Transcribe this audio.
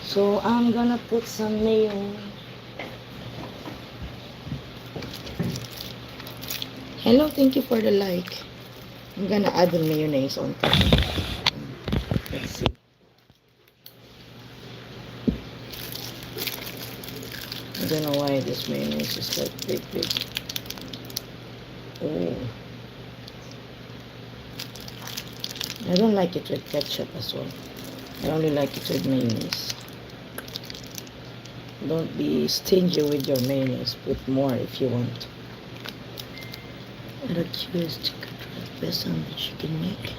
So I'm gonna put some mayo. Hello, thank you for the like. I'm gonna add the mayonnaise on top. Let's see. I don't know why this mayonnaise is like big. Oh. I don't like it with ketchup as well. I only like it with mayonnaise. Don't be stingy with your mayonnaise. Put more if you want. I'm curious to cut the best sandwich you can make.